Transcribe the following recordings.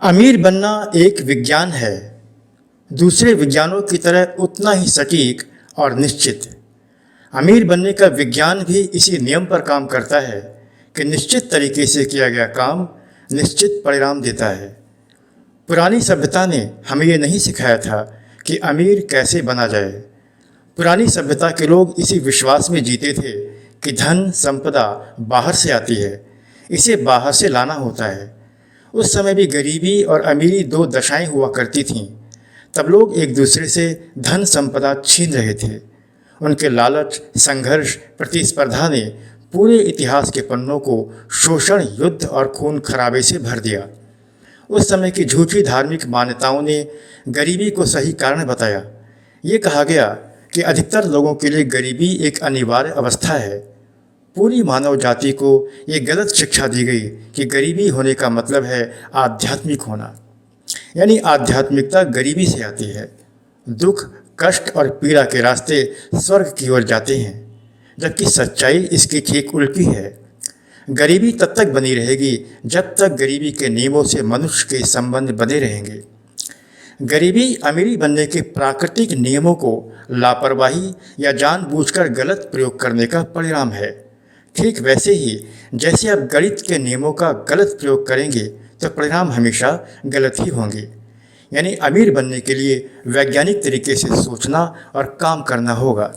अमीर बनना एक विज्ञान है, दूसरे विज्ञानों की तरह उतना ही सटीक और निश्चित। अमीर बनने का विज्ञान भी इसी नियम पर काम करता है कि निश्चित तरीके से किया गया काम निश्चित परिणाम देता है। पुरानी सभ्यता ने हमें ये नहीं सिखाया था कि अमीर कैसे बना जाए। पुरानी सभ्यता के लोग इसी विश्वास में जीते थे कि धन संपदा बाहर से आती है, इसे बाहर से लाना होता है। उस समय भी गरीबी और अमीरी दो दशाएं हुआ करती थीं। तब लोग एक दूसरे से धन संपदा छीन रहे थे। उनके लालच, संघर्ष, प्रतिस्पर्धा ने पूरे इतिहास के पन्नों को शोषण, युद्ध और खून खराबे से भर दिया। उस समय की झूठी धार्मिक मान्यताओं ने गरीबी को सही कारण बताया। ये कहा गया कि अधिकतर लोगों के लिए गरीबी एक अनिवार्य अवस्था है। पूरी मानव जाति को ये गलत शिक्षा दी गई कि गरीबी होने का मतलब है आध्यात्मिक होना, यानी आध्यात्मिकता गरीबी से आती है। दुख, कष्ट और पीड़ा के रास्ते स्वर्ग की ओर जाते हैं, जबकि सच्चाई इसकी ठीक उल्टी है। गरीबी तब तक बनी रहेगी जब तक गरीबी के नियमों से मनुष्य के संबंध बने रहेंगे। गरीबी अमीरी बनने के प्राकृतिक नियमों को लापरवाही या जानबूझकर गलत प्रयोग करने का परिणाम है। ठीक वैसे ही जैसे आप गणित के नियमों का गलत प्रयोग करेंगे तो परिणाम हमेशा गलत ही होंगे। यानी अमीर बनने के लिए वैज्ञानिक तरीके से सोचना और काम करना होगा।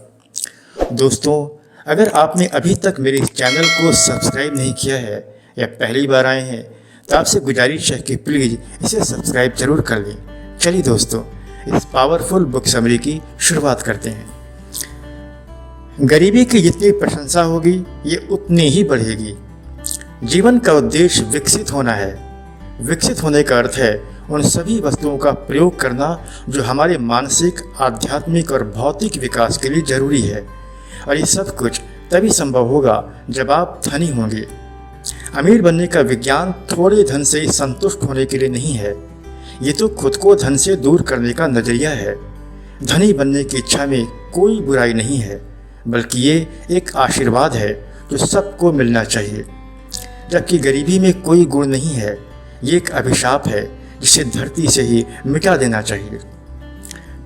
दोस्तों, अगर आपने अभी तक मेरे इस चैनल को सब्सक्राइब नहीं किया है या पहली बार आए हैं तो आपसे गुजारिश है कि प्लीज़ इसे सब्सक्राइब जरूर कर लें। चलिए दोस्तों, इस पावरफुल बुक समरी की शुरुआत करते हैं। गरीबी की जितनी प्रशंसा होगी ये उतनी ही बढ़ेगी। जीवन का उद्देश्य विकसित होना है। विकसित होने का अर्थ है उन सभी वस्तुओं का प्रयोग करना जो हमारे मानसिक, आध्यात्मिक और भौतिक विकास के लिए जरूरी है। और ये सब कुछ तभी संभव होगा जब आप धनी होंगे। अमीर बनने का विज्ञान थोड़े धन से संतुष्ट होने के लिए नहीं है। ये तो खुद को धन से दूर करने का नजरिया है। धनी बनने की इच्छा में कोई बुराई नहीं है, बल्कि ये एक आशीर्वाद है जो सबको मिलना चाहिए। जबकि गरीबी में कोई गुण नहीं है, ये एक अभिशाप है जिसे धरती से ही मिटा देना चाहिए।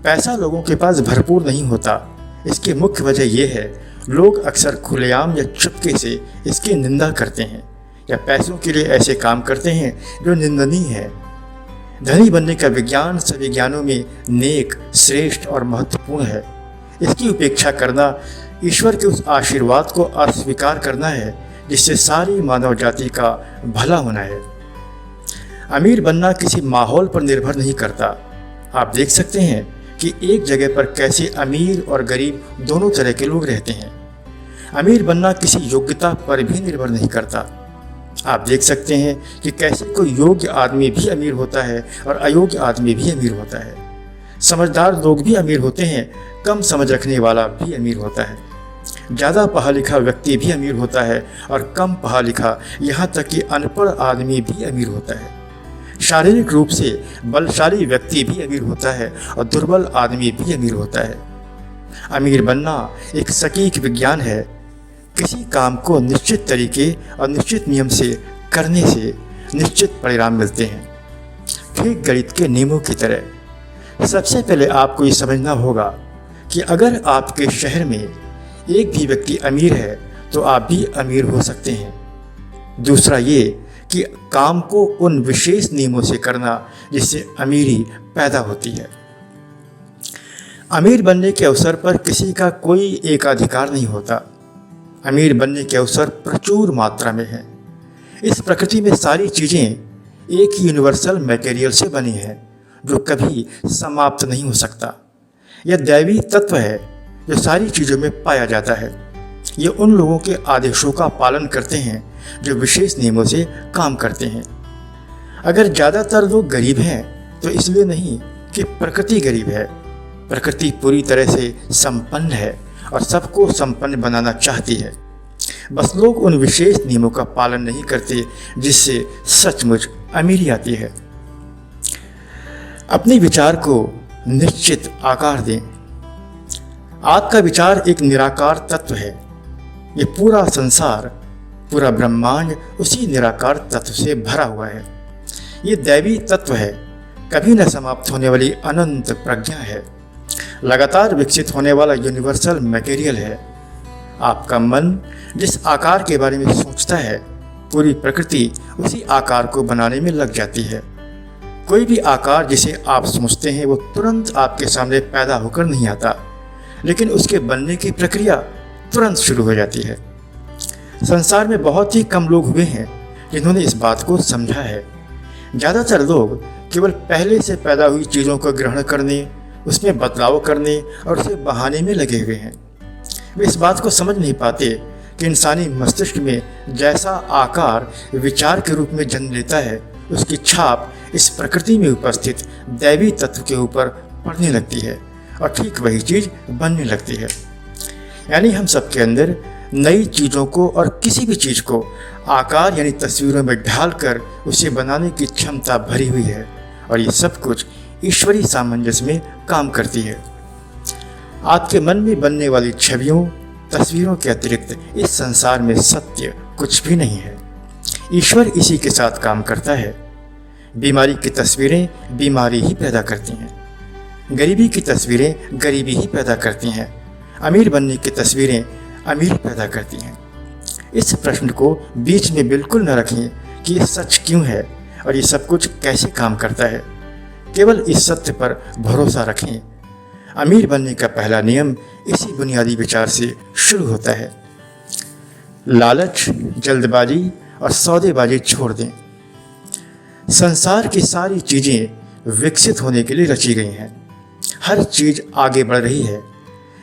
पैसा लोगों के पास भरपूर नहीं होता। इसकी मुख्य वजह यह है लोग अक्सर खुलेआम या चुपके से इसकी निंदा करते हैं या पैसों के लिए ऐसे काम करते हैं जो निंदनीय है। धनी बनने का विज्ञान सभी ज्ञानों में नेक, श्रेष्ठ और महत्वपूर्ण है। इसकी उपेक्षा करना ईश्वर के उस आशीर्वाद को अस्वीकार करना है जिससे सारी मानव जाति का भला होना है। अमीर बनना किसी माहौल पर निर्भर नहीं करता। आप देख सकते हैं कि एक जगह पर कैसे अमीर और गरीब दोनों तरह के लोग रहते हैं। अमीर बनना किसी योग्यता पर भी निर्भर नहीं करता। आप देख सकते हैं कि कैसे कोई योग्य आदमी भी अमीर होता है और अयोग्य आदमी भी अमीर होता है। समझदार लोग भी अमीर होते हैं, कम समझ रखने वाला भी अमीर होता है। ज़्यादा पढ़ा लिखा व्यक्ति भी अमीर होता है और कम पढ़ा लिखा, यहाँ तक कि अनपढ़ आदमी भी अमीर होता है। शारीरिक रूप से बलशाली व्यक्ति भी अमीर होता है और दुर्बल आदमी भी अमीर होता है। अमीर बनना एक सटीक विज्ञान है। किसी काम को निश्चित तरीके और निश्चित नियम से करने से निश्चित परिणाम मिलते हैं, ठीक गणित के नियमों की तरह। सबसे पहले आपको ये समझना होगा कि अगर आपके शहर में एक भी व्यक्ति अमीर है तो आप भी अमीर हो सकते हैं। दूसरा ये कि काम को उन विशेष नियमों से करना जिससे अमीरी पैदा होती है। अमीर बनने के अवसर पर किसी का कोई एकाधिकार नहीं होता। अमीर बनने के अवसर प्रचुर मात्रा में हैं। इस प्रकृति में सारी चीज़ें एक ही यूनिवर्सल मटेरियल से बनी हैं जो कभी समाप्त नहीं हो सकता। यह दैवी तत्व है जो सारी चीज़ों में पाया जाता है। ये उन लोगों के आदेशों का पालन करते हैं जो विशेष नियमों से काम करते हैं। अगर ज़्यादातर लोग गरीब हैं तो इसलिए नहीं कि प्रकृति गरीब है। प्रकृति पूरी तरह से संपन्न है और सबको संपन्न बनाना चाहती है। बस लोग उन विशेष नियमों का पालन नहीं करते जिससे सचमुच अमीरी आती है। अपने विचार को निश्चित आकार दें। आपका विचार एक निराकार तत्व है। ये पूरा संसार, पूरा ब्रह्मांड उसी निराकार तत्व से भरा हुआ है। ये दैवी तत्व है, कभी न समाप्त होने वाली अनंत प्रज्ञा है, लगातार विकसित होने वाला यूनिवर्सल मटेरियल है। आपका मन जिस आकार के बारे में सोचता है, पूरी प्रकृति उसी आकार को बनाने में लग जाती है। कोई भी आकार जिसे आप सोचते हैं वो तुरंत आपके सामने पैदा होकर नहीं आता, लेकिन उसके बनने की प्रक्रिया तुरंत शुरू हो जाती है। संसार में बहुत ही कम लोग हुए हैं जिन्होंने इस बात को समझा है। ज़्यादातर लोग केवल पहले से पैदा हुई चीज़ों को ग्रहण करने, उसमें बदलाव करने और उसे बहाने में लगे हुए हैं। वे इस बात को समझ नहीं पाते कि इंसानी मस्तिष्क में जैसा आकार विचार के रूप में जन्म लेता है, उसकी छाप इस प्रकृति में उपस्थित दैवी तत्व के ऊपर पड़ने लगती है और ठीक वही चीज़ बनने लगती है। यानी हम सबके अंदर नई चीज़ों को और किसी भी चीज़ को आकार यानी तस्वीरों में ढालकर उसे बनाने की क्षमता भरी हुई है और ये सब कुछ ईश्वरीय सामंजस्य में काम करती है। आपके मन में बनने वाली छवियों, तस्वीरों के अतिरिक्त इस संसार में सत्य कुछ भी नहीं है। ईश्वर इसी के साथ काम करता है। बीमारी की तस्वीरें बीमारी ही पैदा करती हैं, गरीबी की तस्वीरें गरीबी ही पैदा करती हैं, अमीर बनने की तस्वीरें अमीर पैदा करती हैं। इस प्रश्न को बीच में बिल्कुल न रखें कि ये सच क्यों है और ये सब कुछ कैसे काम करता है। केवल इस सत्य पर भरोसा रखें। अमीर बनने का पहला नियम इसी बुनियादी विचार से शुरू होता है। लालच, जल्दबाजी और सौदेबाजी छोड़ दें। संसार की सारी चीज़ें विकसित होने के लिए रची गई हैं। हर चीज़ आगे बढ़ रही है।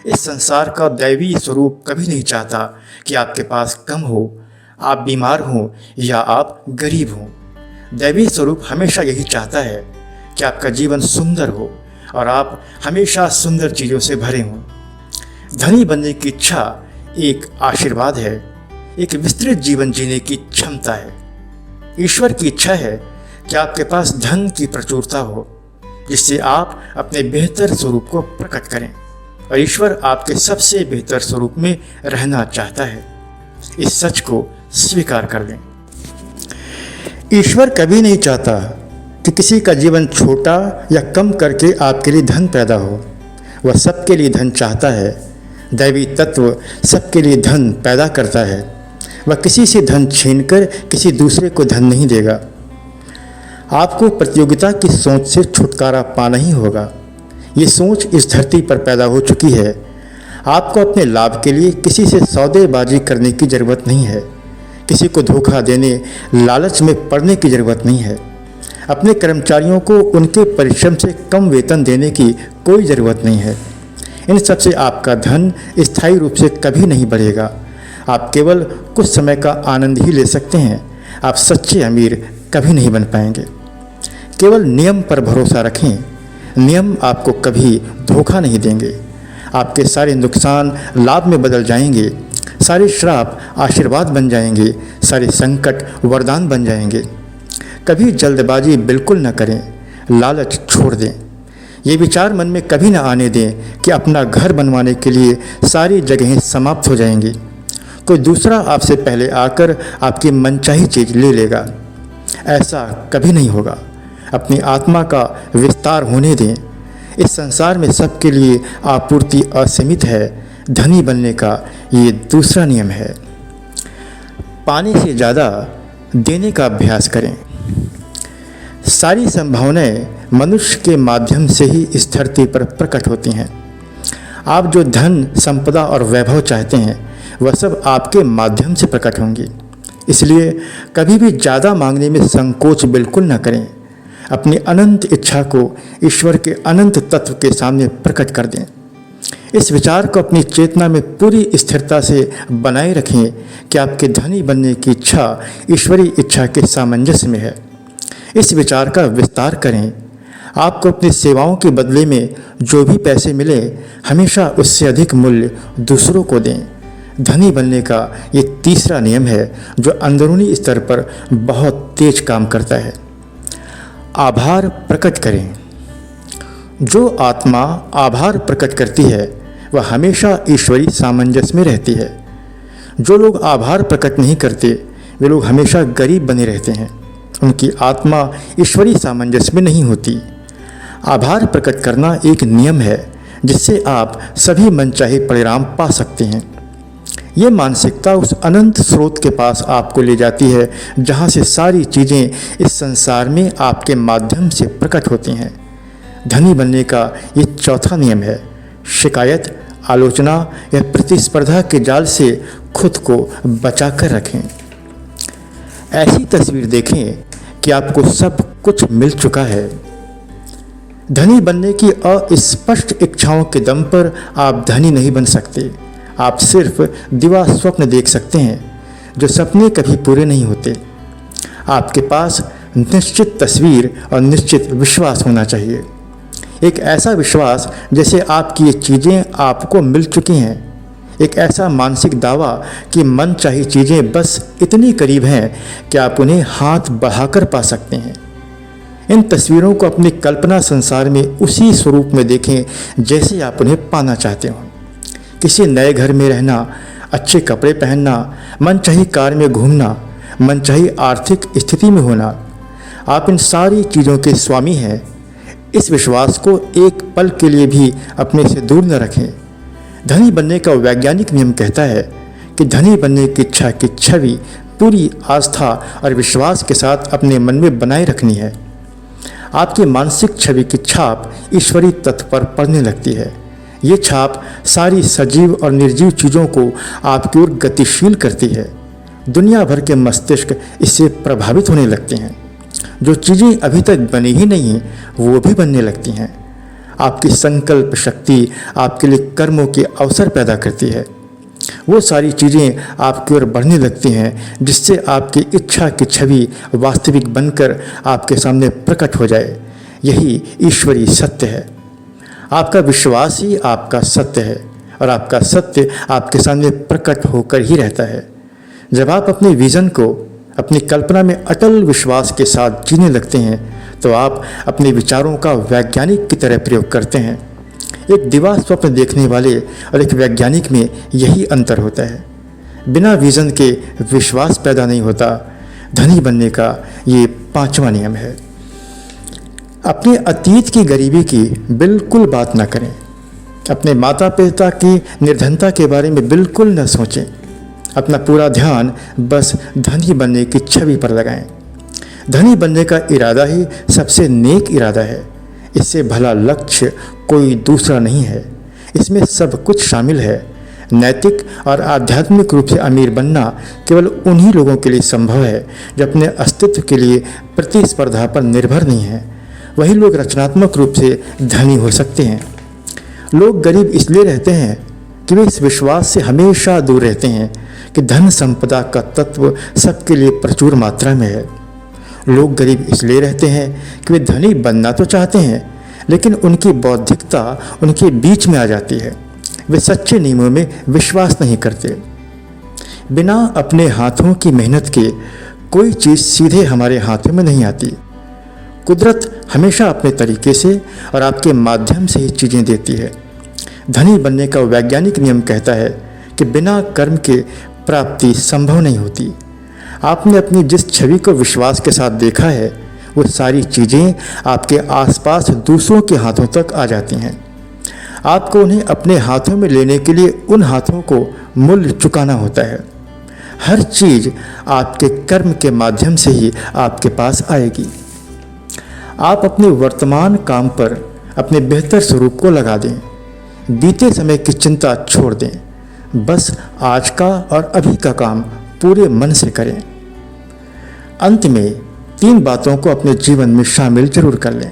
इस संसार का दैवी स्वरूप कभी नहीं चाहता कि आपके पास कम हो, आप बीमार हों या आप गरीब हों। दैवी स्वरूप हमेशा यही चाहता है कि आपका जीवन सुंदर हो और आप हमेशा सुंदर चीज़ों से भरे हों। धनी बनने की इच्छा एक आशीर्वाद है, एक विस्तृत जीवन जीने की क्षमता है। ईश्वर की इच्छा है कि आपके पास धन की प्रचुरता हो, जिससे आप अपने बेहतर स्वरूप को प्रकट करें, और ईश्वर आपके सबसे बेहतर स्वरूप में रहना चाहता है। इस सच को स्वीकार कर लें। ईश्वर कभी नहीं चाहता कि किसी का जीवन छोटा या कम करके आपके लिए धन पैदा हो। वह सबके लिए धन चाहता है। दैवी तत्व सबके लिए धन पैदा करता है। वह किसी से धन छीनकर किसी दूसरे को धन नहीं देगा। आपको प्रतियोगिता की सोच से छुटकारा पाना ही होगा। ये सोच इस धरती पर पैदा हो चुकी है। आपको अपने लाभ के लिए किसी से सौदेबाजी करने की ज़रूरत नहीं है। किसी को धोखा देने, लालच में पड़ने की ज़रूरत नहीं है। अपने कर्मचारियों को उनके परिश्रम से कम वेतन देने की कोई ज़रूरत नहीं है। इन सब से आपका धन स्थायी रूप से कभी नहीं बढ़ेगा। आप केवल कुछ समय का आनंद ही ले सकते हैं। आप सच्चे अमीर कभी नहीं बन पाएंगे। केवल नियम पर भरोसा रखें। नियम आपको कभी धोखा नहीं देंगे। आपके सारे नुकसान लाभ में बदल जाएंगे। सारे श्राप आशीर्वाद बन जाएंगे। सारे संकट वरदान बन जाएंगे। कभी जल्दबाजी बिल्कुल न करें। लालच छोड़ दें। ये विचार मन में कभी न आने दें कि अपना घर बनवाने के लिए सारी जगहें समाप्त हो जाएंगी। कोई दूसरा आपसे पहले आकर आपकी मनचाही चीज़ ले लेगा। ऐसा कभी नहीं होगा। अपनी आत्मा का विस्तार होने दें। इस संसार में सबके लिए आपूर्ति असीमित है। धनी बनने का ये दूसरा नियम है। पाने से ज़्यादा देने का अभ्यास करें। सारी संभावनाएं मनुष्य के माध्यम से ही इस धरती पर प्रकट होती हैं। आप जो धन, संपदा और वैभव चाहते हैं वह सब आपके माध्यम से प्रकट होंगी। इसलिए कभी भी ज़्यादा मांगने में संकोच बिल्कुल न करें। अपनी अनंत इच्छा को ईश्वर के अनंत तत्व के सामने प्रकट कर दें। इस विचार को अपनी चेतना में पूरी स्थिरता से बनाए रखें कि आपके धनी बनने की इच्छा ईश्वरीय इच्छा के सामंजस्य में है। इस विचार का विस्तार करें। आपको अपनी सेवाओं के बदले में जो भी पैसे मिले हमेशा उससे अधिक मूल्य दूसरों को दें। धनी बनने का ये तीसरा नियम है जो अंदरूनी स्तर पर बहुत तेज काम करता है। आभार प्रकट करें। जो आत्मा आभार प्रकट करती है वह हमेशा ईश्वरीय सामंजस्य में रहती है। जो लोग आभार प्रकट नहीं करते वे लोग हमेशा गरीब बने रहते हैं। उनकी आत्मा ईश्वरीय सामंजस्य में नहीं होती। आभार प्रकट करना एक नियम है जिससे आप सभी मनचाहे परिणाम पा सकते हैं। ये मानसिकता उस अनंत स्रोत के पास आपको ले जाती है जहाँ से सारी चीज़ें इस संसार में आपके माध्यम से प्रकट होती हैं। धनी बनने का ये चौथा नियम है, शिकायत, आलोचना या प्रतिस्पर्धा के जाल से खुद को बचा कर रखें। ऐसी तस्वीर देखें कि आपको सब कुछ मिल चुका है। धनी बनने की अस्पष्ट इच्छाओं के दम पर आप धनी नहीं बन सकते। आप सिर्फ दिवा स्वप्न देख सकते हैं, जो सपने कभी पूरे नहीं होते। आपके पास निश्चित तस्वीर और निश्चित विश्वास होना चाहिए। एक ऐसा विश्वास जैसे आपकी ये चीज़ें आपको मिल चुकी हैं। एक ऐसा मानसिक दावा कि मन चाही चीज़ें बस इतनी करीब हैं कि आप उन्हें हाथ बढ़ाकर पा सकते हैं। इन तस्वीरों को अपनी कल्पना संसार में उसी स्वरूप में देखें जैसे आप उन्हें पाना चाहते हो। किसी नए घर में रहना, अच्छे कपड़े पहनना, मनचाही कार में घूमना, मनचाही आर्थिक स्थिति में होना, आप इन सारी चीज़ों के स्वामी हैं। इस विश्वास को एक पल के लिए भी अपने से दूर न रखें। धनी बनने का वैज्ञानिक नियम कहता है कि धनी बनने की इच्छा की छवि पूरी आस्था और विश्वास के साथ अपने मन में बनाए रखनी है। आपकी मानसिक छवि की छाप ईश्वरीय तत्व पर पड़ने लगती है। ये छाप सारी सजीव और निर्जीव चीज़ों को आपकी ओर गतिशील करती है। दुनिया भर के मस्तिष्क इससे प्रभावित होने लगते हैं। जो चीज़ें अभी तक बनी ही नहीं हैं वो भी बनने लगती हैं। आपकी संकल्प शक्ति आपके लिए कर्मों के अवसर पैदा करती है। वो सारी चीज़ें आपकी ओर बढ़ने लगती हैं जिससे आपकी इच्छा की छवि वास्तविक बनकर आपके सामने प्रकट हो जाए। यही ईश्वरीय सत्य है। आपका विश्वास ही आपका सत्य है और आपका सत्य आपके सामने प्रकट होकर ही रहता है। जब आप अपने विज़न को अपनी कल्पना में अटल विश्वास के साथ जीने लगते हैं तो आप अपने विचारों का वैज्ञानिक की तरह प्रयोग करते हैं। एक दिवा स्वप्न देखने वाले और एक वैज्ञानिक में यही अंतर होता है। बिना विज़न के विश्वास पैदा नहीं होता। धनी बनने का ये पांचवा नियम है। अपने अतीत की गरीबी की बिल्कुल बात न करें। अपने माता पिता की निर्धनता के बारे में बिल्कुल न सोचें। अपना पूरा ध्यान बस धनी बनने की छवि पर लगाएं। धनी बनने का इरादा ही सबसे नेक इरादा है। इससे भला लक्ष्य कोई दूसरा नहीं है। इसमें सब कुछ शामिल है। नैतिक और आध्यात्मिक रूप से अमीर बनना केवल उन्हीं लोगों के लिए संभव है जो अपने अस्तित्व के लिए प्रतिस्पर्धा पर निर्भर नहीं है। वही लोग रचनात्मक रूप से धनी हो सकते हैं। लोग गरीब इसलिए रहते हैं कि वे इस विश्वास से हमेशा दूर रहते हैं कि धन संपदा का तत्व सबके लिए प्रचुर मात्रा में है। लोग गरीब इसलिए रहते हैं कि वे धनी बनना तो चाहते हैं लेकिन उनकी बौद्धिकता उनके बीच में आ जाती है। वे सच्चे नियमों में विश्वास नहीं करते। बिना अपने हाथों की मेहनत के कोई चीज़ सीधे हमारे हाथों में नहीं आती। कुदरत हमेशा अपने तरीके से और आपके माध्यम से ही चीज़ें देती है। धनी बनने का वैज्ञानिक नियम कहता है कि बिना कर्म के प्राप्ति संभव नहीं होती। आपने अपनी जिस छवि को विश्वास के साथ देखा है वो सारी चीज़ें आपके आसपास दूसरों के हाथों तक आ जाती हैं। आपको उन्हें अपने हाथों में लेने के लिए उन हाथों को मूल्य चुकाना होता है। हर चीज़ आपके कर्म के माध्यम से ही आपके पास आएगी। आप अपने वर्तमान काम पर अपने बेहतर स्वरूप को लगा दें। बीते समय की चिंता छोड़ दें। बस आज का और अभी का काम पूरे मन से करें। अंत में 3 बातों को अपने जीवन में शामिल जरूर कर लें।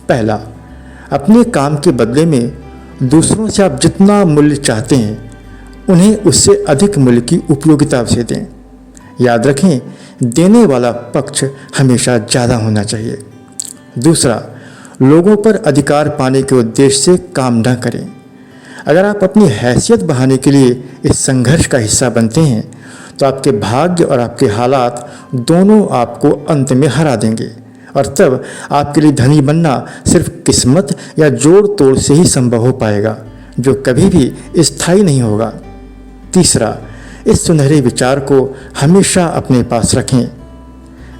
पहला, अपने काम के बदले में दूसरों से आप जितना मूल्य चाहते हैं उन्हें उससे अधिक मूल्य की उपयोगिता से दें। याद रखें, देने वाला पक्ष हमेशा ज़्यादा होना चाहिए। दूसरा, लोगों पर अधिकार पाने के उद्देश्य से काम न करें। अगर आप अपनी हैसियत बढ़ाने के लिए इस संघर्ष का हिस्सा बनते हैं तो आपके भाग्य और आपके हालात दोनों आपको अंत में हरा देंगे और तब आपके लिए धनी बनना सिर्फ किस्मत या जोड़ तोड़ से ही संभव हो पाएगा, जो कभी भी स्थायी नहीं होगा। तीसरा, इस सुनहरे विचार को हमेशा अपने पास रखें।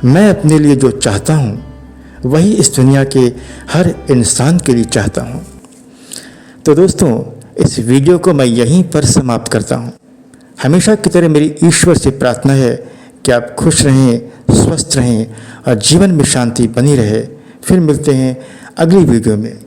मैं अपने लिए जो चाहता हूँ वही इस दुनिया के हर इंसान के लिए चाहता हूँ। तो दोस्तों, इस वीडियो को मैं यहीं पर समाप्त करता हूँ। हमेशा की तरह मेरी ईश्वर से प्रार्थना है कि आप खुश रहें, स्वस्थ रहें और जीवन में शांति बनी रहे। फिर मिलते हैं अगली वीडियो में।